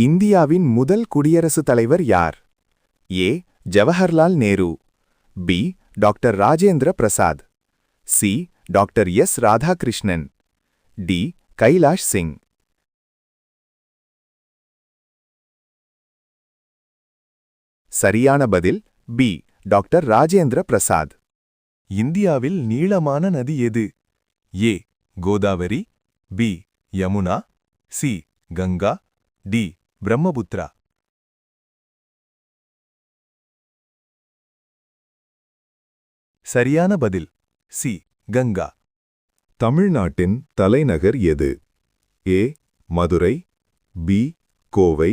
இந்தியாவின் முதல் குடியரசுத் தலைவர் யார்? A. Jawaharlal Nehru, B. Doctor Rajendra Prasad, C. Doctor S. Radhakrishnan, D. Kailash Singh. சரியான பதில் பி. டாக்டர் ராஜேந்திர பிரசாத். இந்தியாவில் நீளமான நதி எது? A. Godavari, B. Yamuna, C. Ganga, D. Brahmaputra. சரியான பதில் சி. கங்கா. தமிழ்நாட்டின் தலைநகர் எது? A. Madurai, B. Kovai,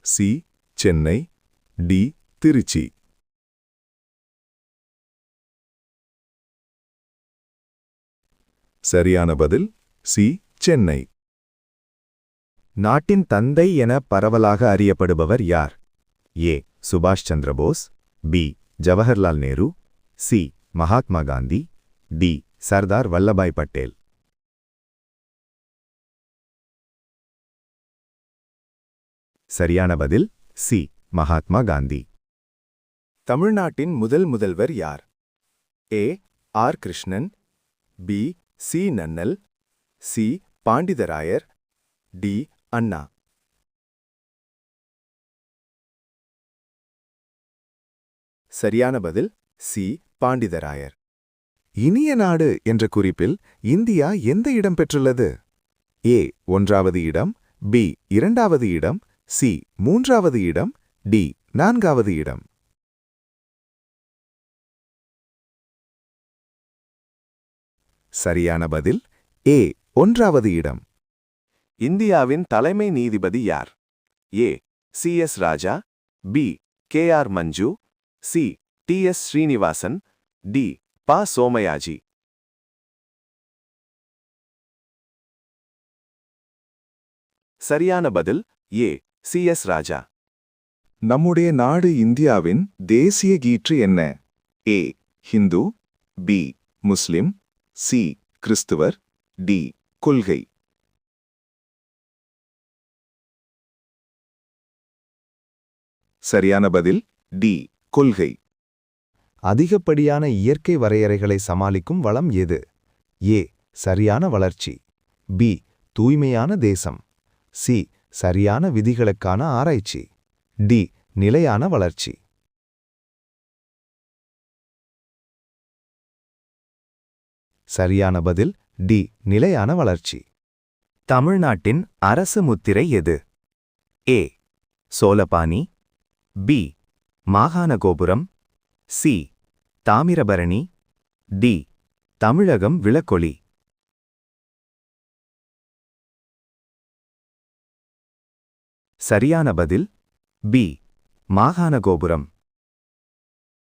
C. Chennai, D. Trichy. சரியான பதில் சி. சென்னை. நாட்டின் தந்தை என பரவலாக அறியப்படுபவர் யார்? ஏ. சுபாஷ் Chandra Bose, B. Jawaharlal Nehru, C. Mahatma Gandhi, D. Sardar Vallabhbhai Patel. சரியான பதில் சி. மகாத்மா காந்தி. தமிழ்நாட்டின் முதல் முதல்வர் யார்? A. R. Krishnan, B. C. Nannal, C. Panditharayar, D. Anna. சரியான பதில் சி. பாண்டிதராயர். இனிய நாடு என்ற குறிப்பில் இந்தியா எந்த இடம் பெற்றுள்ளது? ஏ. 1வது இடம், பி. 2வது இடம், சி. 3வது இடம், டி. 4வது இடம். சரியான பதில் ஏ. 1வது இடம். இந்தியாவின் தலைமை நீதிபதி யார்? A. C. S. Raja, B. K. R. Manju, C. D. S. Srinivasan, D. P. Somayaji. சரியான பதில் ஏ. சி. எஸ். ராஜா. நம்முடைய நாடு இந்தியாவின் தேசிய கீற்று என்ன? ஏ. ஹிந்து, பி. முஸ்லிம், சி. கிறிஸ்துவர், டி. கொள்கை. சரியான பதில் டி. கொள்கை. அதிகப்படியான இயற்கை வரையறைகளை சமாளிக்கும் வளம் எது? ஏ. சரியான வளர்ச்சி, பி. தூய்மையான தேசம், சி. சரியான விதிகளுக்கான ஆராய்ச்சி, டி. நிலையான வளர்ச்சி. சரியான பதில் டி. நிலையான வளர்ச்சி. தமிழ்நாட்டின் அரசு முத்திரை எது? ஏ. சோலபாணி, பி. மாகாண கோபுரம், சி. தாமிரபரணி, டி. தமிழகம் விளக்கொளி. சரியான பதில் பி. மாகாண கோபுரம்.